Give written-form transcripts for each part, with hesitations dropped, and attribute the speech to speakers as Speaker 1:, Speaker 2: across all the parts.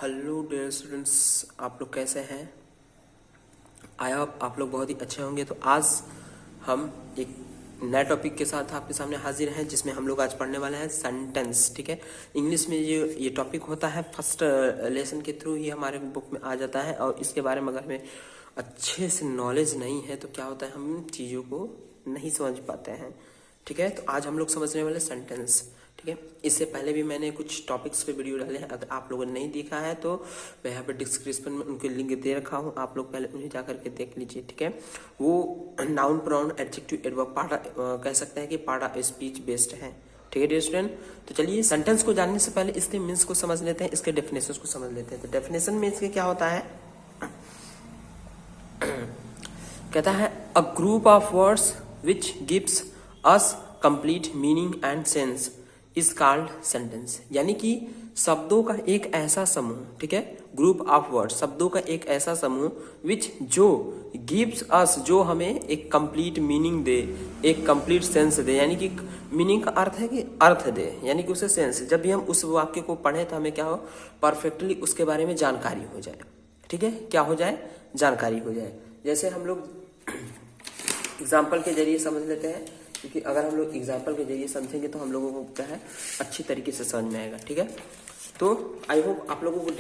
Speaker 1: Hello dear students, आप लोग कैसे हैं? आई होप आप लोग बहुत ही अच्छे होंगे। तो आज हम एक नए टॉपिक के साथ आपके सामने हाजिर हैं, जिसमें हम लोग आज पढ़ने वाले हैं सेंटेंस। ठीक है, इंग्लिश में ये टॉपिक होता है, फर्स्ट लेसन के थ्रू ही हमारे बुक में आ जाता है। और इसके बारे में अगर हमें अच्छे से नॉलेज नहीं है तो क्या होता है, हम चीज़ों को नहीं समझ पाते हैं। ठीक है, तो आज हम लोग समझने वाले सेंटेंस। ठीक है, इससे पहले भी मैंने कुछ टॉपिक्स पे वीडियो डाले हैं, अगर आप लोगों ने नहीं देखा है तो मैं यहाँ पे डिस्क्रिप्शन में उनके लिंक दे रखा हूँ, आप लोग पहले उन्हें जा करके देख लीजिए। ठीक है, वो noun pronoun adjective adverb part कह सकते हैं कि पार्ट ऑफ स्पीच बेस्ड है। ठीक है डियर स्टूडेंट, तो चलिए सेंटेंस को जानने से पहले इसके मीन्स को समझ लेते हैं, इसके डेफिनेशन को समझ लेते हैं। तो डेफिनेशन में इसके क्या होता है, कहता है a group of words which gives us complete meaning and sense is called sentence. यानी कि शब्दों का एक ऐसा समूह, ठीक है, ग्रुप ऑफ वर्ड, शब्दों का एक ऐसा समूह विच जो गिव्स अस, जो हमें एक कंप्लीट मीनिंग दे, एक कंप्लीट सेंस दे। यानी कि मीनिंग का अर्थ है कि अर्थ दे, यानी कि उसे सेंस। जब भी हम उस वाक्य को पढ़ें तो हमें क्या हो, परफेक्टली उसके बारे में जानकारी हो जाए। ठीक है, क्या हो जाए, जानकारी हो जाए। जैसे हम लोग एग्जाम्पल के जरिए समझ लेते हैं, क्योंकि अगर हम लोग एग्जाम्पल के जरिए समझेंगे तो हम लोगों को क्या है, अच्छी तरीके से समझ में आएगा। ठीक है, तो आई होप आप लोगों को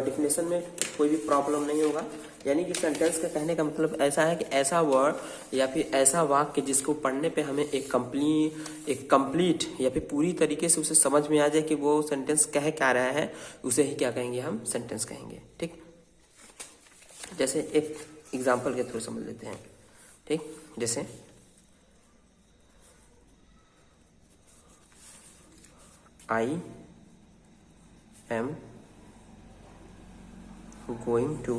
Speaker 1: डिफिनेशन में कोई भी प्रॉब्लम नहीं होगा। यानी कि सेंटेंस का कहने का मतलब ऐसा है कि ऐसा वर्ड या फिर ऐसा वाक्य जिसको पढ़ने पे हमें एक कंप्लीट या फिर पूरी तरीके से उसे समझ में आ जाए कि वो सेंटेंस कह क्या रहा है, उसे ही क्या कहेंगे, हम सेंटेंस कहेंगे। ठीक, जैसे एक एग्जाम्पल के थ्रू समझ लेते हैं। ठीक, जैसे I am going to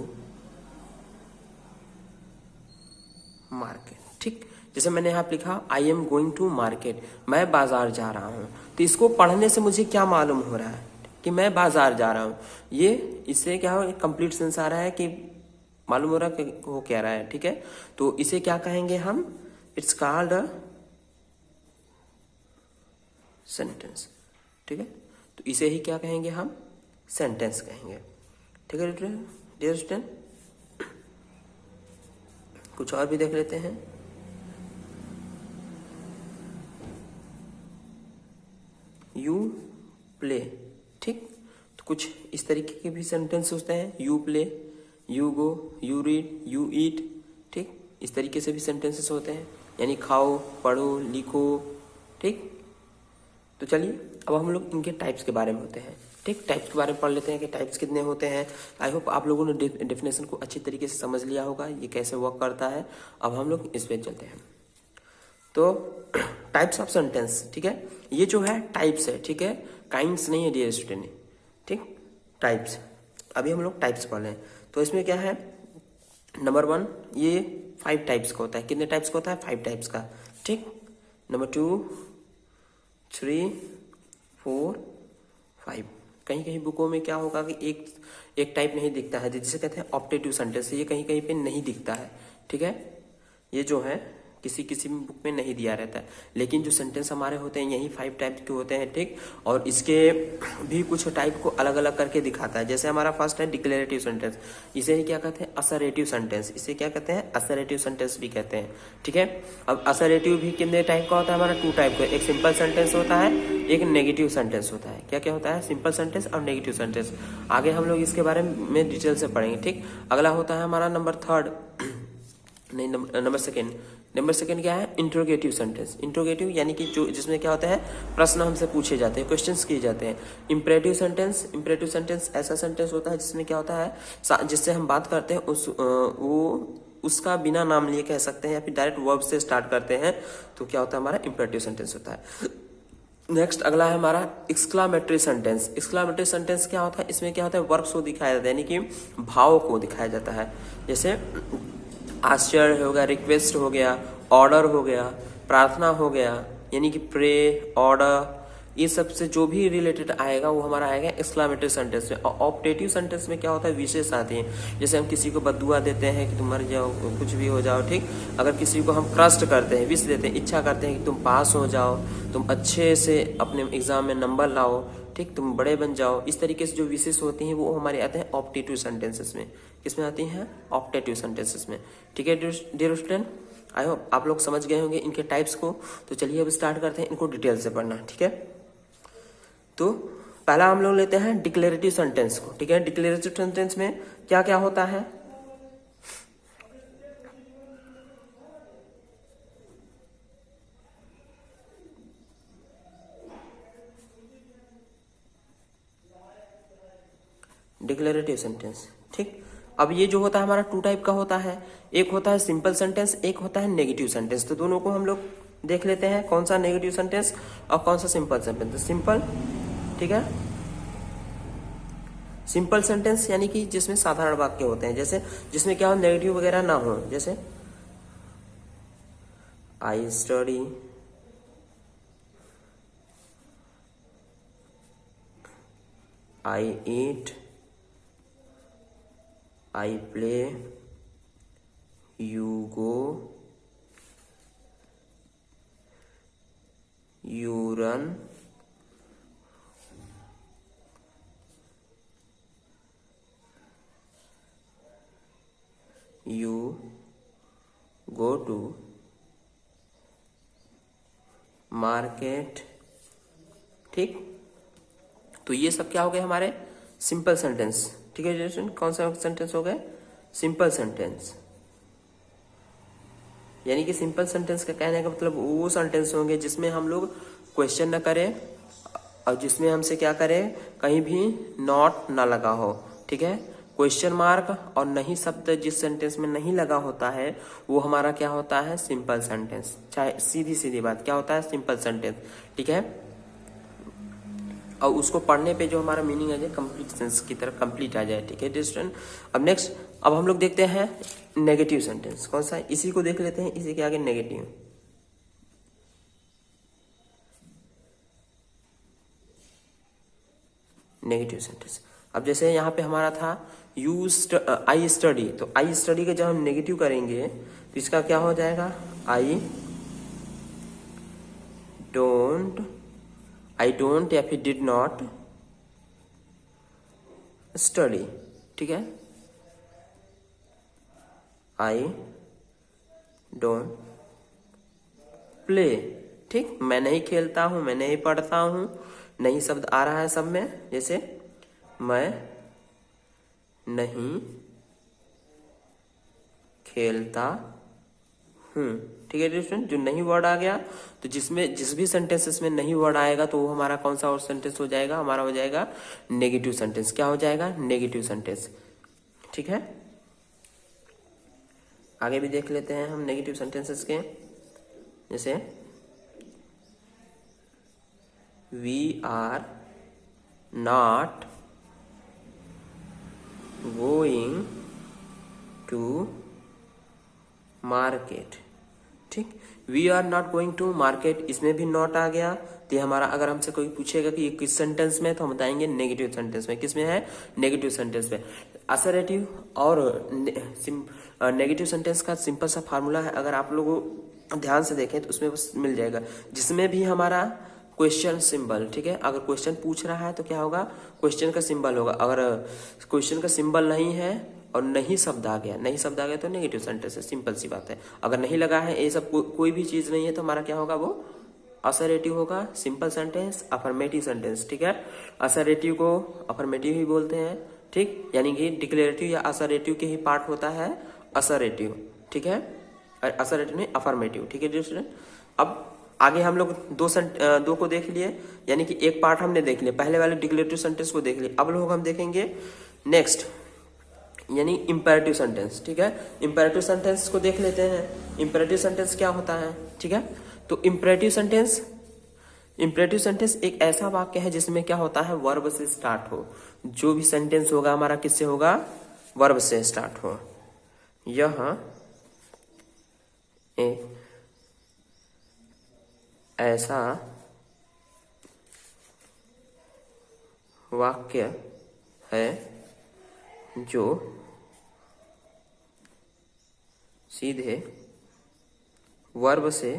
Speaker 1: market. ठीक, जैसे मैंने यहाँ पे लिखा I am going to market, मैं बाजार जा रहा हूँ। तो इसको पढ़ने से मुझे क्या मालूम हो रहा है कि मैं बाजार जा रहा हूँ। ये इससे क्या हो, कंप्लीट सेंस आ रहा है कि मालूम हो रहा है कि वो क्या रहा है। ठीक है, तो इसे क्या कहेंगे हम, इट्स कॉल्ड अ सेंटेंस। ठीक है, तो इसे ही क्या कहेंगे, हम सेंटेंस कहेंगे। ठीक है डियर स्टूडेंट, कुछ और भी देख लेते हैं। You play. ठीक, तो कुछ इस तरीके के भी सेंटेंस होते हैं, you play, you go, you read, you eat. ठीक, इस तरीके से भी सेंटेंसेस होते हैं, यानी खाओ, पढ़ो, लिखो। ठीक, तो चलिए अब हम लोग इनके टाइप्स के बारे में होते हैं। ठीक, टाइप्स के बारे में पढ़ लेते हैं कि टाइप्स कितने होते हैं। आई होप आप लोगों ने डेफिनेशन को अच्छी तरीके से समझ लिया होगा, ये कैसे वर्क करता है। अब हम लोग इस पे चलते हैं। तो टाइप्स ऑफ सेंटेंस, ठीक है, ये जो है टाइप्स है, ठीक है, काइंड्स नहीं है डियर स्टूडेंट। ठीक, टाइप्स, अभी हम लोग टाइप्स पढ़ रहे हैं। तो इसमें क्या है, नंबर 1, ये 5 टाइप्स का होता है। कितने टाइप्स का होता है, 5 टाइप्स का। ठीक, नंबर 2, 3, 4, 5। कहीं कहीं बुकों में क्या होगा कि एक टाइप नहीं दिखता है, जिसे कहते हैं ऑप्टेटिव सेंटेंस, ये कहीं कहीं पे नहीं दिखता है। ठीक है, ये जो है किसी किसी बुक में नहीं दिया रहता है, लेकिन जो सेंटेंस हमारे होते हैं यही 5 टाइप के होते हैं। ठीक, और इसके भी कुछ टाइप को अलग अलग करके दिखाता है। जैसे हमारा फर्स्ट है डिक्लेरेटिव सेंटेंस, इसे ही क्या कहते हैं, असरेटिव सेंटेंस, इसे क्या कहते हैं, असरेटिव सेंटेंस भी कहते हैं। ठीक है, अब असरेटिव भी कितने टाइप का होता है, हमारा 2 टाइप का, एक सिंपल सेंटेंस होता है, एक नेगेटिव सेंटेंस होता है। क्या क्या होता है, सिंपल सेंटेंस और नेगेटिव सेंटेंस। आगे हम लोग इसके बारे में डिटेल से पढ़ेंगे। ठीक, अगला होता है हमारा नंबर 3, नहीं नंबर सेकंड क्या है, इंट्रोगेटिव सेंटेंस। इंट्रोगेटिव यानी कि जो जिसमें क्या होता है, प्रश्न हमसे पूछे जाते हैं, क्वेश्चंस किए जाते हैं। इंपरेटिव सेंटेंस ऐसा सेंटेंस होता है जिसमें क्या होता है, जिससे हम बात करते हैं उसका बिना नाम लिए कह सकते हैं, या फिर डायरेक्ट वर्ब से स्टार्ट करते हैं, तो क्या होता है, हमारा इंपरेटिव सेंटेंस होता है। नेक्स्ट अगला है हमारा एक्सक्लामेटरी सेंटेंस। एक्सक्लामेटरी सेंटेंस क्या होता है, इसमें क्या होता है, वर्ब्स को दिखाया जाता है, यानी कि भाव को दिखाया जाता है। जैसे आश्चर्य हो गया, रिक्वेस्ट हो गया, ऑर्डर हो गया, प्रार्थना हो गया, यानी कि प्रे, ऑर्डर, ये सब से जो भी रिलेटेड आएगा वो हमारा आएगा एक्सक्लामेटरी सेंटेंस में। और ऑप्टेटिव सेंटेंस में क्या होता है, विशेष आती है। जैसे हम किसी को बद्दुआ देते हैं कि तुम मर जाओ, कुछ भी हो जाओ। ठीक, अगर किसी को हम ट्रस्ट करते हैं, विश देते हैं, इच्छा करते हैं कि तुम पास हो जाओ, तुम अच्छे से अपने एग्जाम में नंबर लाओ, ठीक, तुम बड़े बन जाओ, इस तरीके से जो विशेष होती हैं वो हमारे आते हैं ऑप्टेटिव सेंटेंसेस में। किसमें आती हैं? ऑप्टेटिव सेंटेंसेस में। ठीक है डियर स्टूडेंट, आई होप आप लोग समझ गए होंगे इनके टाइप्स को। तो चलिए अब स्टार्ट करते हैं इनको डिटेल से पढ़ना। ठीक है, तो पहला हम लोग लेते हैं डिक्लेरेटिव सेंटेंस को। ठीक है, डिक्लेरेटिव सेंटेंस में क्या क्या होता है? Declarative sentence. ठीक, अब ये जो होता है हमारा टू टाइप का होता है, एक होता है सिंपल सेंटेंस, एक होता है नेगेटिव सेंटेंस। तो दोनों को हम लोग देख लेते हैं, कौन सा नेगेटिव सेंटेंस और कौन सा सिंपल सेंटेंस। सिंपल, ठीक है, सिंपल सेंटेंस यानी कि जिसमें साधारण वाक्य होते हैं, जैसे जिसमें क्या हो, नेगेटिव वगैरह ना हो। जैसे I study, I eat, I play, you go, you run, you go to market। ठीक, तो ये सब क्या हो गए हमारे सिंपल सेंटेंस। ठीक है स्टूडेंट, कौन सा सेंटेंस हो गए? Simple sentence. यानी कि सिंपल सेंटेंस का कहने का मतलब वो सेंटेंस होंगे जिसमें हम लोग क्वेश्चन ना करें और जिसमें हमसे क्या करें, कहीं भी नॉट ना लगा हो। ठीक है, क्वेश्चन मार्क और नहीं शब्द जिस सेंटेंस में नहीं लगा होता है वो हमारा क्या होता है? Simple sentence. चाहे सीधी सीधी बात क्या होता है? Simple sentence. ठीक है, और उसको पढ़ने पे जो हमारा मीनिंग आ जाए कंप्लीट सेंस की तरफ कंप्लीट आ जाए। ठीक है स्टूडेंट, अब नेक्स्ट अब हम लोग देखते हैं नेगेटिव सेंटेंस। कौन सा? इसी को देख लेते हैं, इसी के आगे नेगेटिव। नेगेटिव सेंटेंस, अब जैसे यहाँ पे हमारा था आई स्टडी, तो आई स्टडी का जब हम नेगेटिव करेंगे तो इसका क्या हो जाएगा? आई डोंट या फिर डिड नॉट स्टडी। ठीक है, आई डोंट प्ले। ठीक, मैं नहीं खेलता हूं, मैं नहीं पढ़ता हूं, नहीं शब्द आ रहा है सब में। जैसे मैं नहीं खेलता हूं। ठीक है स्टूडेंट, जो नहीं वर्ड आ गया तो जिसमें जिस भी सेंटेंसेस में नहीं वर्ड आएगा तो वो हमारा कौन सा और सेंटेंस हो जाएगा? हमारा हो जाएगा नेगेटिव सेंटेंस। क्या हो जाएगा? Negative sentence. ठीक है, आगे भी देख लेते हैं हम नेगेटिव सेंटेंसेस के। जैसे we are not going to market. ठीक, we are not going to market, इसमें भी नॉट आ गया तो हमारा, अगर हमसे कोई पूछेगा कि ये किस सेंटेंस में, तो हम बताएंगे नेगेटिव सेंटेंस में। किस में है? नेगेटिव सेंटेंस में। असर्टिव और नेगेटिव सेंटेंस का सिंपल सा फार्मूला है, अगर आप लोग ध्यान से देखें तो उसमें बस मिल जाएगा। जिसमें भी हमारा क्वेश्चन सिंबल, ठीक है, अगर क्वेश्चन पूछ रहा है तो क्या होगा? क्वेश्चन का सिंबल होगा। अगर क्वेश्चन का सिंबल नहीं है और नहीं शब्द आ गया, नहीं शब्द आ गया तो नेगेटिव सेंटेंस है। सिंपल सी बात है। अगर नहीं लगा है ये सब कोई भी चीज नहीं है तो हमारा क्या होगा? वो असर्टिव होगा। Simple sentence, affirmative sentence. ठीक है, असर्टिव को अफर्मेटिव ही बोलते हैं। ठीक, यानी कि डिक्लेरेटिव या असर्टिव के ही पार्ट होता है असर्टिव। ठीक है, असर्टिव नहीं अफर्मेटिव। ठीक है स्टूडेंट, अब आगे हम लोग दो को देख लिए, यानी कि एक पार्ट हमने देख लिया, पहले वाले डिक्लेरेटिव सेंटेंस को देख लिया। अब लोग हम देखेंगे नेक्स्ट, यानी इंपेरेटिव सेंटेंस। ठीक है, इंपेरेटिव सेंटेंस को देख लेते हैं। इंपेरेटिव सेंटेंस क्या होता है? ठीक है, तो इंपेरेटिव सेंटेंस एक ऐसा वाक्य है जिसमें क्या होता है? वर्ब से स्टार्ट हो। जो भी सेंटेंस होगा हमारा किससे होगा? वर्ब से स्टार्ट हो। यह एक ऐसा वाक्य है जो सीधे वर्ब से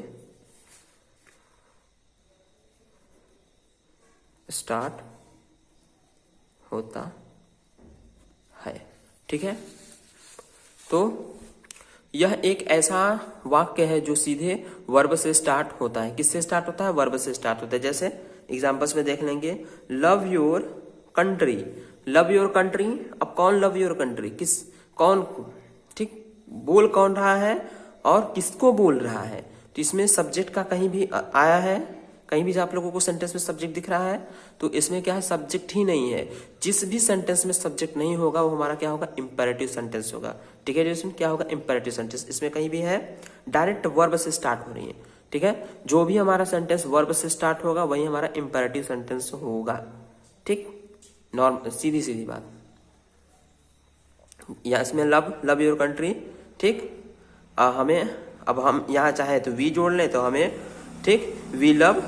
Speaker 1: स्टार्ट होता है। ठीक है, तो यह एक ऐसा वाक्य है जो सीधे वर्ब से स्टार्ट होता है। किससे स्टार्ट होता है? वर्ब से स्टार्ट होता है। जैसे एग्जांपल्स में देख लेंगे, love your country, love your country. अब कौन लव योर कंट्री, किस, कौन, ठीक, बोल कौन रहा है और किसको बोल रहा है। तो इसमें सब्जेक्ट का कहीं भी आया है, कहीं भी आप लोगों को सेंटेंस में सब्जेक्ट दिख रहा है तो इसमें क्या है, सब्जेक्ट ही नहीं है। जिस भी सेंटेंस में सब्जेक्ट नहीं होगा वो हमारा क्या होगा, इंपेरेटिव सेंटेंस होगा। ठीक है, जिसमें क्या होगा, इंपेरेटिव सेंटेंस। इसमें कहीं भी है डायरेक्ट वर्ब से स्टार्ट हो रही है। ठीक है, जो भी हमारा सेंटेंस वर्ब से स्टार्ट होगा वही हमारा इंपेरेटिव सेंटेंस होगा। ठीक, नॉर्मल सीधी सीधी बात। या इसमें लव योर कंट्री। ठीक, हमें अब हम यहाँ चाहे तो वी जोड़ लें तो हमें, ठीक, वी लव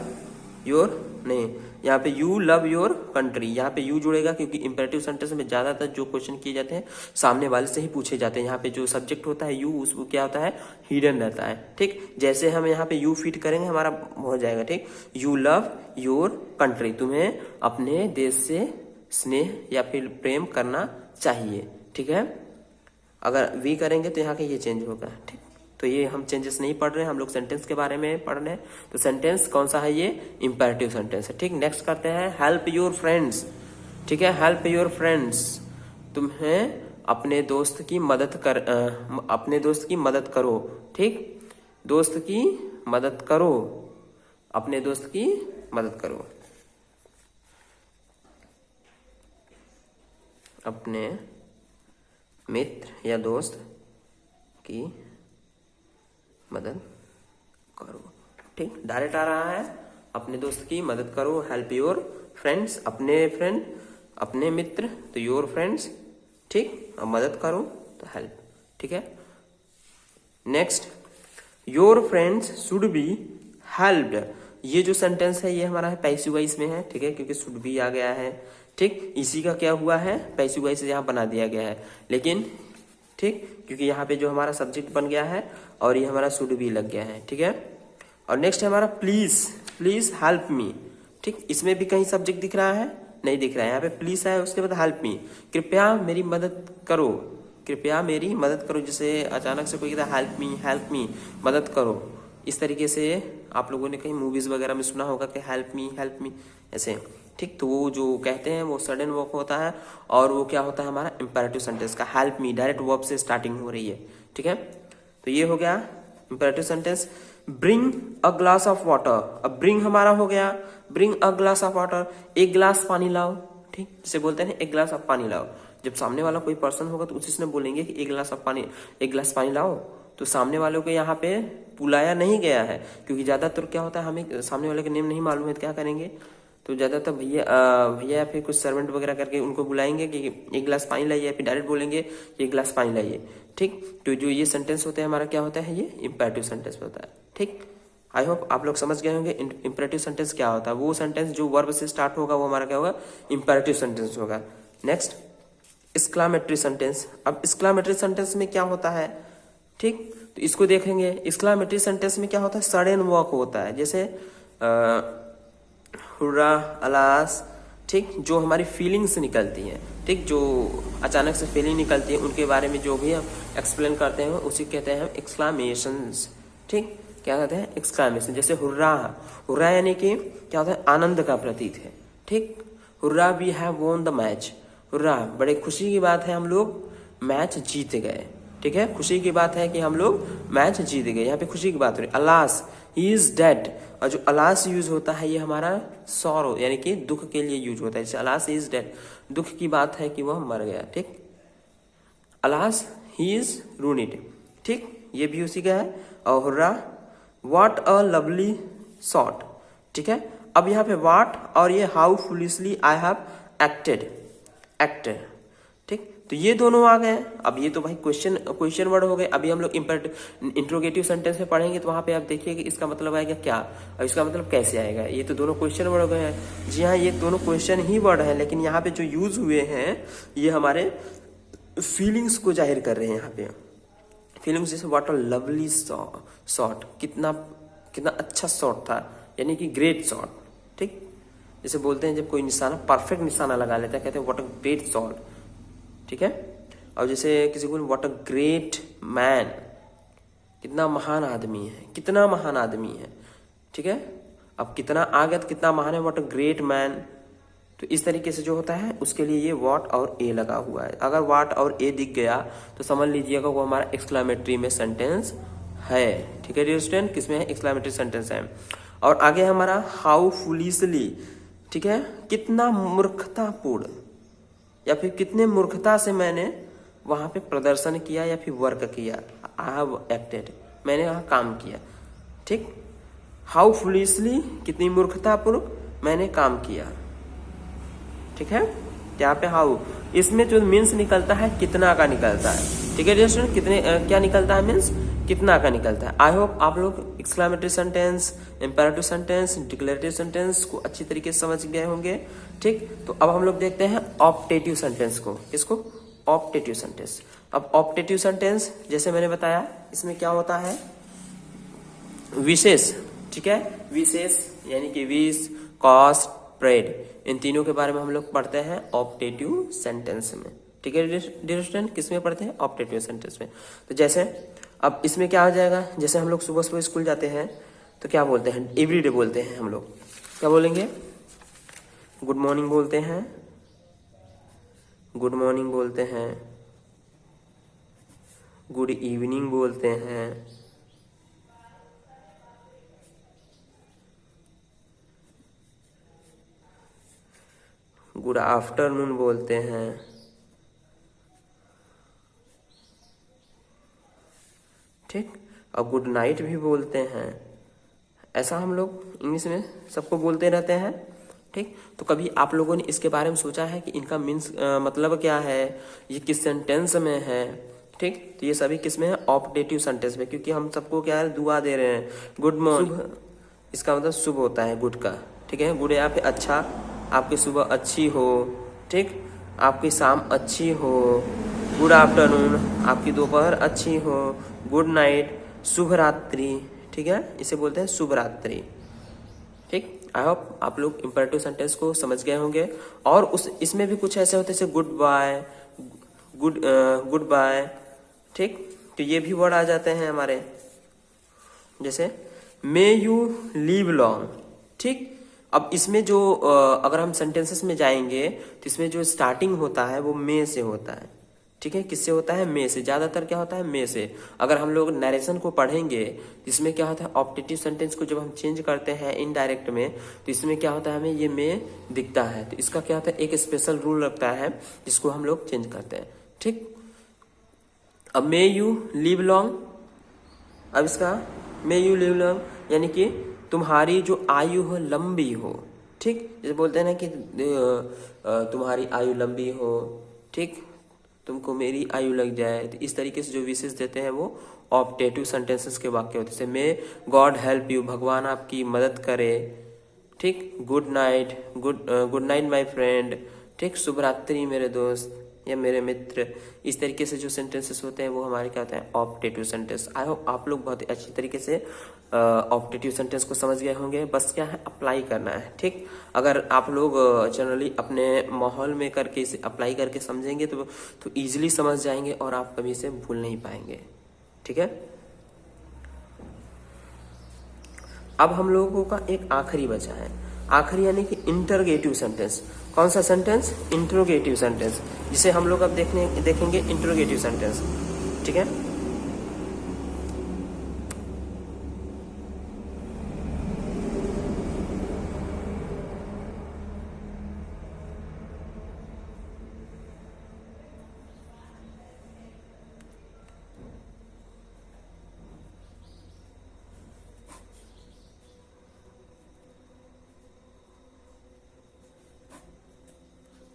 Speaker 1: योर, नहीं, यहाँ पे यू लव योर कंट्री, यहाँ पे यू जुड़ेगा क्योंकि इंपेरेटिव सेंटेंस में ज्यादातर जो क्वेश्चन किए जाते हैं सामने वाले से ही पूछे जाते हैं। यहाँ पे जो सब्जेक्ट होता है यू, उसको क्या होता है, हिडन रहता है। ठीक, जैसे हम यहाँ पे यू फिट करेंगे हमारा हो जाएगा। ठीक, यू लव योर कंट्री, तुम्हें अपने देश से स्नेह या फिर प्रेम करना चाहिए। ठीक है, अगर वी करेंगे तो यहाँ का ये चेंज होगा। ठीक, तो ये हम चेंजेस नहीं पढ़ रहे हैं, हम लोग सेंटेंस के बारे में पढ़ रहे हैं। तो सेंटेंस कौन सा है, ये इंपेरेटिव सेंटेंस है। ठीक, नेक्स्ट करते हैं, हेल्प योर फ्रेंड्स। ठीक है, हेल्प योर फ्रेंड्स, तुम्हें अपने दोस्त की मदद कर, अपने दोस्त की मदद करो। ठीक, दोस्त की मदद करो, अपने दोस्त की मदद करो, अपने मित्र या दोस्त की मदद करो। ठीक, डायरेक्ट आ रहा है, अपने दोस्त की मदद करो, हेल्प योर फ्रेंड्स, अपने फ्रेंड, अपने मित्र तो योर फ्रेंड्स। ठीक, अब मदद करो तो हेल्प। ठीक है, next, your friends should be helped. ये जो सेंटेंस है ये हमारा है पैसिव वॉइस में है। ठीक है, क्योंकि शुड बी आ गया है। ठीक, इसी का क्या हुआ है, पैसिव वॉइस यहाँ बना दिया गया है। लेकिन ठीक, क्योंकि यहाँ पे जो हमारा सब्जेक्ट बन गया है और ये हमारा शुड बी लग गया है। ठीक है, और नेक्स्ट है हमारा प्लीज, प्लीज हेल्प मी। ठीक, इसमें भी कहीं सब्जेक्ट दिख रहा है, नहीं दिख रहा है। यहाँ पे प्लीज है, उसके बाद हेल्प मी, कृपया मेरी मदद करो, कृपया मेरी मदद करो। जैसे अचानक से कोई कहता है हेल्प मी, मदद करो, इस तरीके से आप लोगों ने कहीं मूवीज वगैरह में सुना होगा कि हेल्प मी ऐसे। ठीक, तो वो जो कहते हैं वो सडन वर्क होता है और वो क्या होता है हमारा इंपेरेटिव सेंटेंस का, हेल्प मी डायरेक्ट वर्ब से स्टार्टिंग हो रही है। ठीक है, तो ये हो गया imperative sentence. Bring a glass of water, अब ब्रिंग हमारा हो गया, bring a glass of water, एक गिलास पानी लाओ। ठीक, जिसे बोलते हैं एक गिलास ऑफ पानी लाओ। जब सामने वाला कोई पर्सन होगा तो उसी से बोलेंगे कि एक गिलास पानी लाओ, तो सामने वालों को यहाँ पे बुलाया नहीं गया है, क्योंकि ज्यादातर क्या होता है हमें सामने वाले के नेम नहीं मालूम है तो क्या करेंगे, तो ज्यादातर भैया या फिर कुछ सर्वेंट वगैरह करके उनको बुलाएंगे कि एक गिलास पानी लाइए, फिर डायरेक्ट बोलेंगे एक गिलास पानी लाइए। ठीक, तो जो ये सेंटेंस होता है हमारा क्या होता है, ये इंपेरेटिव सेंटेंस होता है। ठीक, आई होप आप लोग समझ गए होंगे इंपेरेटिव सेंटेंस क्या होता है। वो सेंटेंस जो वर्ब से स्टार्ट होगा वो हमारा क्या होगा, इंपेरेटिव सेंटेंस होगा। Next, exclamatory sentence. अब एक्सक्लामेटरी सेंटेंस में क्या होता है, ठीक, तो इसको देखेंगे। एक्सक्लामेटरी सेंटेंस में क्या होता है, सडन वर्क होता है, जैसे हुर्रा, अलास। ठीक, जो हमारी फीलिंग्स निकलती हैं, ठीक, जो अचानक से फीलिंग निकलती है उनके बारे में जो भी हम एक्सप्लेन करते हैं उसी कहते हैं हम एक्सक्लामेशंस। ठीक, क्या कहते हैं, एक्सक्लामेशन। जैसे हुर्रा, हुर्रा यानी कि क्या होता है, आनंद का प्रतीक है। ठीक, hurrah we have won the match, hurrah बड़े खुशी की बात है हम लोग मैच जीत गए। ठीक है, खुशी की बात है कि हम लोग मैच जीत गए, यहाँ पे खुशी की बात हो रही है। अलास, ही इज डेड, और जो अलास यूज होता है ये हमारा सॉरो यानी कि दुख के लिए यूज होता है। जैसे अलास इज डेड, दुख की बात है कि वह मर गया। ठीक, अलास ही इज रूनिड। ठीक, ये भी उसी का है। और hurrah, what a lovely shot. ठीक है, अब यहाँ पे व्हाट और ये how foolishly I have acted. ठीक, तो ये दोनों आ गए। अब ये तो भाई क्वेश्चन वर्ड हो गए। अभी हम लोग इंट्रोगेटिव सेंटेंस में पढ़ेंगे तो वहां पे आप देखिए कि इसका मतलब आएगा क्या और इसका मतलब कैसे आएगा। ये तो दोनों क्वेश्चन वर्ड हो गए हैं। जी हाँ, ये दोनों क्वेश्चन ही वर्ड है, लेकिन यहाँ पे जो यूज हुए हैं ये हमारे फीलिंग्स को जाहिर कर रहे हैं। यहाँ पे फीलिंग्स, जैसे व्हाट अ लवली शॉट, कितना अच्छा शॉट था, यानी कि ग्रेट शॉट। ठीक, जैसे बोलते हैं जब कोई निशाना परफेक्ट निशाना लगा लेता है, कहते हैं व्हाट अ ग्रेट शॉट, ठीक है। और जैसे किसी को व्हाट अ ग्रेट मैन, कितना महान आदमी है, कितना महान आदमी है, ठीक है। अब कितना आ गया तो कितना महान है, व्हाट अ ग्रेट मैन। तो इस तरीके से जो होता है उसके लिए ये व्हाट और ए लगा हुआ है। अगर व्हाट और ए दिख गया तो समझ लीजिएगा वो हमारा एक्सक्लेमेटरी में सेंटेंस है, ठीक है डियर स्टूडेंट, किसमें है, एक्सक्लेमेटरी सेंटेंस है। और आगे हमारा हाउ फुलिशली, ठीक है, कितना मूर्खतापूर्ण या फिर कितने मूर्खता से मैंने वहां पे प्रदर्शन किया या फिर वर्क किया, आई हैव एक्टेड, मैंने वहां काम किया, ठीक। हाउ फुलिशली, कितनी मूर्खतापूर्वक मैंने काम किया, ठीक है। यहाँ पे हाउ, इसमें जो मीन्स निकलता है कितना का निकलता है, ठीक है डियर स्टूडेंट, कितने क्या निकलता है, मीन्स कितना का निकलता है। आई होप आप लोग exclamatory sentence, imperative sentence, declarative sentence को अच्छी तरीके से समझ गए होंगे, ठीक। तो अब हम लोग देखते हैं ऑप्टेटिव सेंटेंस को, किसको, ऑप्टेटिव सेंटेंस। अब ऑप्टेटिव सेंटेंस जैसे मैंने बताया इसमें क्या होता है, विशेष, ठीक है, विशेष यानी कि विश, कॉस्ट, प्रेड, इन तीनों के बारे में हम लोग पढ़ते हैं ऑप्टेटिव सेंटेंस में, ठीक है डियर स्टूडेंट, किस में पढ़ते हैं, ऑप्टेटिव सेंटेंस में। तो जैसे अब इसमें क्या हो जाएगा, जैसे हम लोग सुबह सुबह स्कूल जाते हैं तो क्या बोलते हैं, एवरीडे बोलते हैं हम लोग, क्या बोलेंगे, गुड मॉर्निंग बोलते हैं, गुड मॉर्निंग बोलते हैं, गुड इवनिंग बोलते हैं, गुड आफ्टरनून बोलते हैं, ठीक, और गुड नाइट भी बोलते हैं। ऐसा हम लोग इंग्लिश में सबको बोलते रहते हैं, ठीक। तो कभी आप लोगों ने इसके बारे में सोचा है कि इनका मीन्स मतलब क्या है, ये किस सेंटेंस में है, ठीक। तो ये सभी किस में है, ऑप्टेटिव सेंटेंस में, क्योंकि हम सबको क्या है, दुआ दे रहे हैं, गुड मॉर्निंग, इसका मतलब शुभ होता है गुड का, ठीक है। गुड यहाँ पे अच्छा, आपकी सुबह अच्छी हो, ठीक, आपकी शाम अच्छी हो, गुड आफ्टरनून, आपकी दोपहर अच्छी हो, गुड नाइट, शुभ रात्रि, ठीक है, इसे बोलते हैं शुभ रात्रि, ठीक। आई होप आप लोग इंपेरेटिव सेंटेंस को समझ गए होंगे। और उस इसमें भी कुछ ऐसे होते हैं जैसे गुड बाय, गुड बाय, ठीक। तो ये भी वर्ड आ जाते हैं हमारे, जैसे मे यू लिव लॉन्ग, ठीक। अब इसमें जो अगर हम सेंटेंसेस में जाएंगे तो इसमें जो स्टार्टिंग होता है वो मे से होता है, ठीक है, किससे होता है, मे से, ज्यादातर क्या होता है, मे से। अगर हम लोग नरेशन को पढ़ेंगे तो इसमें क्या होता है, ऑप्टेटिव सेंटेंस को जब हम चेंज करते हैं इनडायरेक्ट में तो इसमें क्या होता है, हमें ये मे दिखता है, तो इसका क्या होता है, एक स्पेशल रूल रखता है जिसको हम लोग चेंज करते हैं, ठीक। अब मे यू लिव लॉन्ग, अब इसका मे यू लिव लॉन्ग यानी कि तुम्हारी जो आयु हो लंबी हो, ठीक। जैसे बोलते हैं ना कि तुम्हारी आयु लंबी हो, ठीक, तुमको मेरी आयु लग जाए, तो इस तरीके से जो विशेष देते हैं वो ऑप्टेटिव सेंटेंसेस के वाक्य होते हैं। जैसे मे गॉड हेल्प यू, भगवान आपकी मदद करे, ठीक। Good night, good night my friend, ठीक, शुभ रात्रि मेरे दोस्त या मेरे मित्र। इस तरीके से जो सेंटेंसेस होते हैं वो हमारे क्या होते हैं, ऑप्टेटिव सेंटेंस। आई होप आप लोग बहुत ही अच्छी तरीके से ऑप्टेटिव सेंटेंस को समझ गए होंगे, बस क्या है, अप्लाई करना है, ठीक। अगर आप लोग जनरली अपने माहौल में करके इसे अप्लाई करके समझेंगे तो इजीली समझ जाएंगे और आप कभी इसे भूल नहीं पाएंगे, ठीक है। अब हम लोगों का एक आखिरी बचा है, आखिरी यानी कि इंटरोगेटिव सेंटेंस। कौन सा सेंटेंस, इंटरोगेटिव सेंटेंस, जिसे हम लोग अब देखेंगे इंटरोगेटिव सेंटेंस, ठीक है।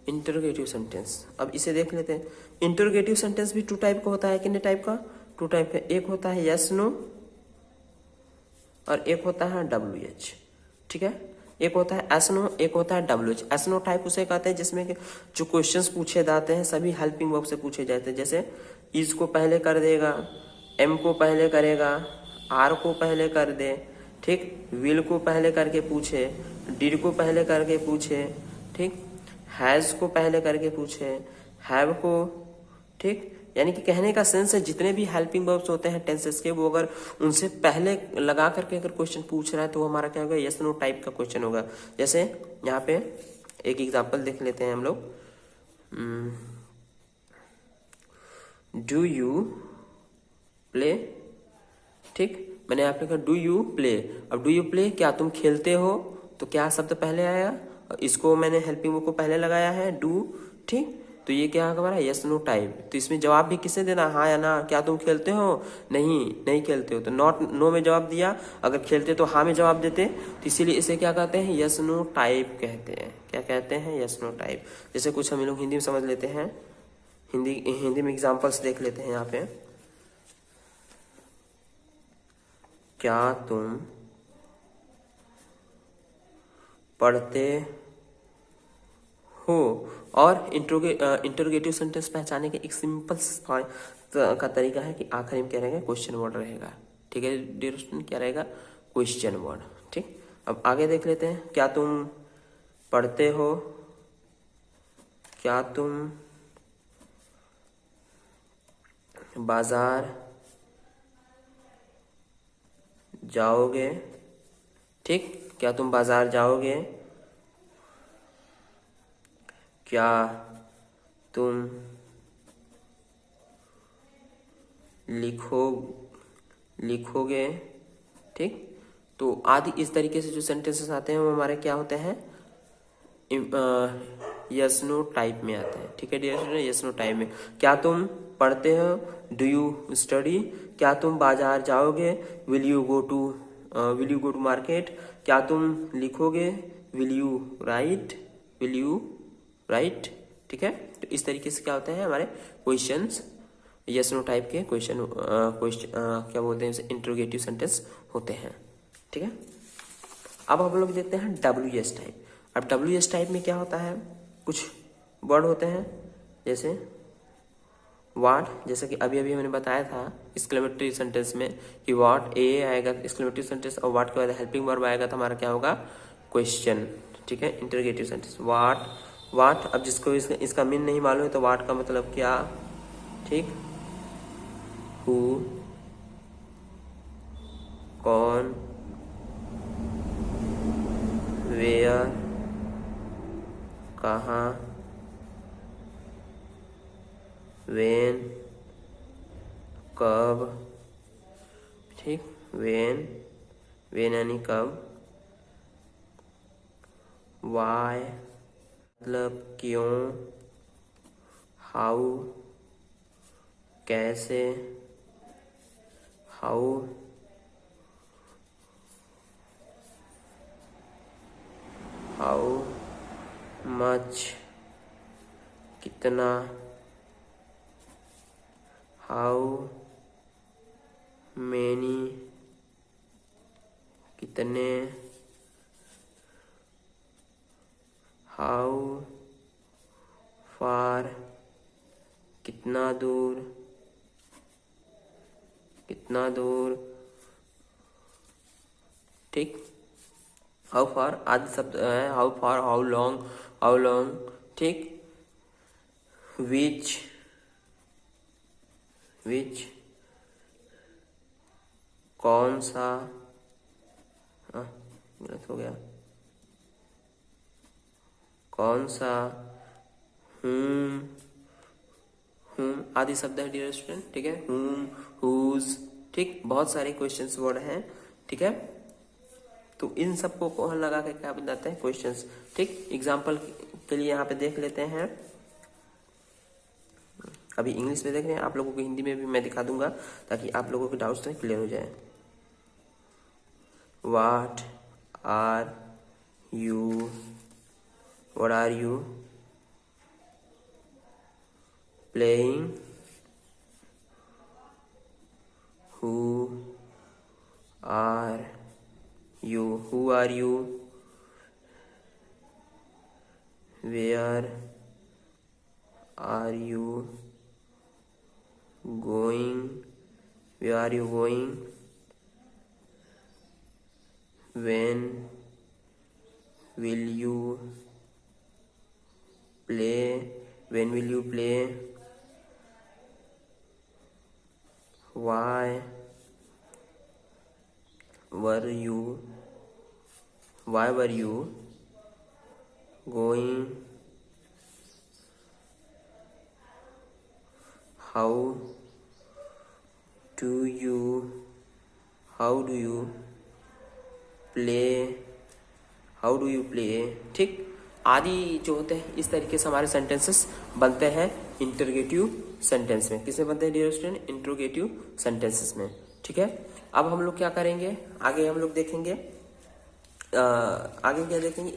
Speaker 1: इंटरोगेटिव सेंटेंस, अब इसे देख लेते हैं। इंटरोगेटिव सेंटेंस भी टू टाइप का होता है, कितने टाइप का, टू टाइप का। एक होता है यस नो और एक होता है WH, ठीक है। एक होता है एस नो, एक होता है WH। एस नो टाइप उसे कहते हैं जिसमें जो क्वेश्चंस पूछे जाते हैं सभी हेल्पिंग वर्ब से पूछे जाते हैं, जैसे इज को पहले कर देगा, एम को पहले करेगा, आर को पहले कर दे, ठीक, विल को पहले करके पूछे, डिड को पहले करके पूछे, ठीक, हैज को पहले करके पूछे, हैव को, ठीक, यानी कि कहने का सेंस है जितने भी हेल्पिंग वर्ब्स होते हैं टेंसेस के, वो अगर उनसे पहले लगा करके अगर क्वेश्चन पूछ रहा है तो हमारा क्या होगा, यस नो टाइप का क्वेश्चन होगा। जैसे यहाँ पे एक एग्जांपल देख लेते हैं हम लोग। डू यू प्ले, ठीक, मैंने यहाँ पे कहा डू यू प्ले। अब डू यू प्ले, क्या तुम खेलते हो, तो क्या शब्द पहले आया, इसको मैंने हेल्पिंग वर्ब को पहले लगाया है डू, ठीक, तो ये क्या हमारा यस नो टाइप। तो इसमें जवाब भी किसने देना, हाँ या ना, क्या तुम खेलते हो, नहीं नहीं खेलते हो, तो नॉट नो में जवाब दिया, अगर खेलते तो हाँ में जवाब देते, तो इसीलिए इसे क्या कहते हैं, यस नो टाइप कहते हैं। क्या कहते हैं, यस नो टाइप। जैसे कुछ हम लोग हिंदी में समझ लेते हैं, हिंदी में एग्जाम्पल्स देख लेते हैं यहाँ पे। क्या तुम पढ़ते हो, और इंटरोगेटिव सेंटेंस पहचाने के एक सिंपल का तरीका है कि आखिरी में क्या रहेगा, क्वेश्चन वर्ड रहेगा, ठीक है डियर स्टूडेंट, क्या रहेगा, क्वेश्चन वर्ड, ठीक। अब आगे देख लेते हैं, क्या तुम पढ़ते हो, क्या तुम बाजार जाओगे, ठीक, क्या तुम बाजार जाओगे, क्या तुम लिखोगे, ठीक। तो आदि इस तरीके से जो सेंटेंसेस आते हैं वो हमारे क्या होते हैं, यस नो टाइप में आते हैं, ठीक है dear student, yes no type में। क्या तुम पढ़ते हो, डू यू स्टडी, क्या तुम बाजार जाओगे, will you go to market, क्या तुम लिखोगे, विल यू राइट, ठीक है। तो इस तरीके से क्या होते हैं हमारे क्वेश्चंस, यस नो टाइप के क्वेश्चन क्या बोलते हैं, इंट्रोगेटिव सेंटेंस होते हैं, ठीक है। अब हम लोग देखते हैं डब्ल्यू एस टाइप। अब डब्ल्यू एस टाइप में क्या होता है, कुछ वर्ड होते हैं जैसे वाट, जैसे कि अभी अभी मैंने बताया था एक्सक्लेमेटरी सेंटेंस में कि वाट ए आएगा एक्सक्लेमेटरी सेंटेंस, और वाट के बाद हेल्पिंग वर्ब आएगा तो हमारा क्या होगा, क्वेश्चन, ठीक है, इंटरोगेटिव सेंटेंस। वाट, अब जिसको इसका मीन नहीं मालूम है तो वाट का मतलब क्या, ठीक, हु, कौन, वेयर, कहाँ, वेन, कब, ठीक, वेन यानी कब, वाई मतलब क्यों, हाउ कैसे, हाउ मच कितना, हाउ मेनी कितने, हाउ फार कितना दूर, ठीक, हाउ फार आदि शब्द है, हाउ फार, हाउ लॉन्ग, ठीक, विच कौन सा, गलत हो गया, कौन सा, whom आदि शब्द है डियर स्टूडेंट, ठीक है, whom, whose, ठीक, बहुत सारे क्वेश्चंस वर्ड हैं, ठीक है। तो इन सबको को लगा के क्या बन जाते हैं, क्वेश्चंस, ठीक। एग्जांपल के लिए यहाँ पे देख लेते हैं, अभी इंग्लिश में देख रहे हैं, आप लोगों को हिंदी में भी मैं दिखा दूंगा ताकि आप लोगों के डाउट्स क्लियर हो जाए। What are you playing? Who are you? Where are you going? When will you play, when will you play, why were you going, how do you play, ठीक। आदि जो होते हैं इस तरीके से हमारे सेंटेंसेस बनते हैं इंटरोगेटिव सेंटेंस में। किसमें बनते हैं डियर स्टूडेंट? इंटरोगेटिव सेंटेंसेस में, ठीक है। अब हम लोग क्या करेंगे, आगे हम लोग देखेंगे, आगे क्या देखेंगे,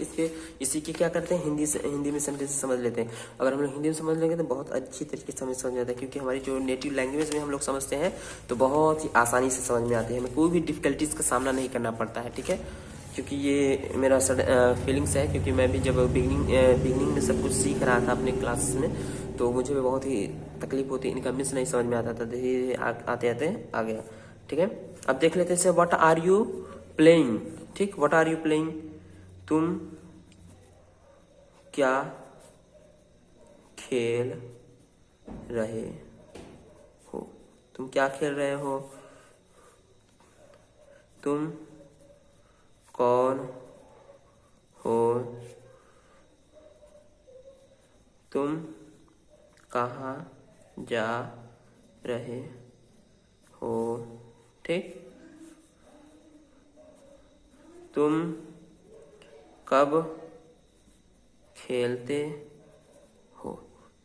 Speaker 1: इसी की क्या करते हैं, हिंदी में सेंटेंस समझ लेते हैं। अगर हम लोग हिंदी में समझ लेंगे तो बहुत अच्छी तरीके से समझ में आता है, क्योंकि हमारी जो नेटिव लैंग्वेज में हम लोग समझते हैं तो बहुत ही आसानी से समझ में आती है, हमें कोई भी डिफिकल्टीज का सामना नहीं करना पड़ता है, ठीक है। क्योंकि ये मेरा फीलिंग्स है, क्योंकि मैं भी जब बिगनिंग में सब कुछ सीख रहा था अपने क्लासेस में, तो मुझे भी बहुत ही तकलीफ होती, इनका मिस नहीं समझ में आता था, धीरे आते आते आ गया, ठीक है। अब देख लेते हैं, व्हाट आर यू प्लेइंग, ठीक। व्हाट आर यू प्लेइंग, तुम क्या खेल रहे हो, तुम क्या खेल रहे हो, तुम कौन हो, तुम कहाँ जा रहे हो, ठीक। तुम कब खेलते हो,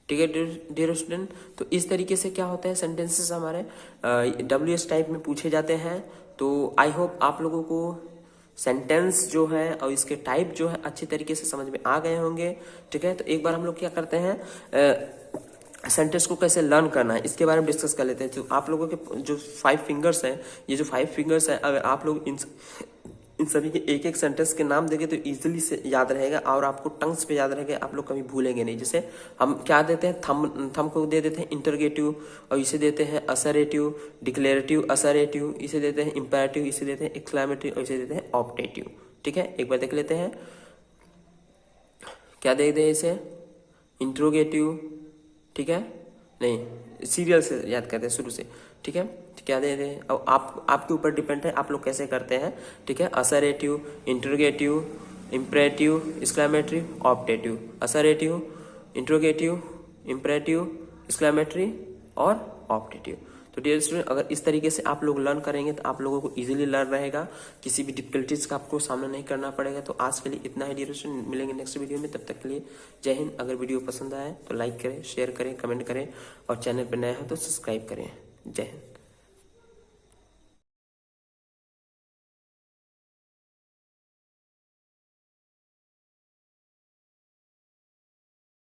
Speaker 1: ठीक है डियर स्टूडेंट। तो इस तरीके से क्या होता है, सेंटेंसेस हमारे WH टाइप में पूछे जाते हैं। तो आई होप आप लोगों को सेंटेंस जो है और इसके टाइप जो है अच्छी तरीके से समझ में आ गए होंगे, ठीक है। तो एक बार हम लोग क्या करते हैं, सेंटेंस को कैसे लर्न करना है इसके बारे में डिस्कस कर लेते हैं। तो आप लोगों के जो 5 फिंगर्स है, ये जो 5 फिंगर्स है, अगर आप लोग इन सभी के एक एक सेंटेंस के नाम देंगे तो इजीली से याद रहेगा और आपको टंग्स पे याद रहेगा, आप लोग कभी भूलेंगे नहीं। जैसे हम क्या देते हैं, थम को दे देते हैं इंटरोगेटिव, और इसे देते हैं असरेटिव, डिक्लेरेटिव, असरेटिव, इसे देते हैं इंपेरेटिव, इसे देते हैं एक्सक्लेमेटरी, और इसे देते हैं ऑप्टेटिव, ठीक है। एक बार देख लेते हैं, क्या दे दे इसे, इंटरोगेटिव, ठीक है, नहीं सीरियल से याद करते हैं शुरू से, ठीक है। क्या दे दे, अब आपके ऊपर डिपेंड है आप लोग कैसे करते हैं, ठीक है। Assertive, interrogative, imperative, exclamatory, optative, assertive, interrogative, imperative, exclamatory और ऑप्टेटिव। तो डियर स्टूडेंट, अगर इस तरीके से आप लोग लर्न करेंगे तो आप लोगों को इजीली लर्न रहेगा, किसी भी डिफिकल्टीज का आपको सामना नहीं करना पड़ेगा। तो आज के लिए इतना ही डियर स्टूडेंट, मिलेंगे नेक्स्ट वीडियो में, तब तक के लिए जय हिंद। अगर वीडियो पसंद आए तो लाइक करें, शेयर करें, कमेंट करें, और चैनल पर नया है तो सब्सक्राइब करें। जय हिंद।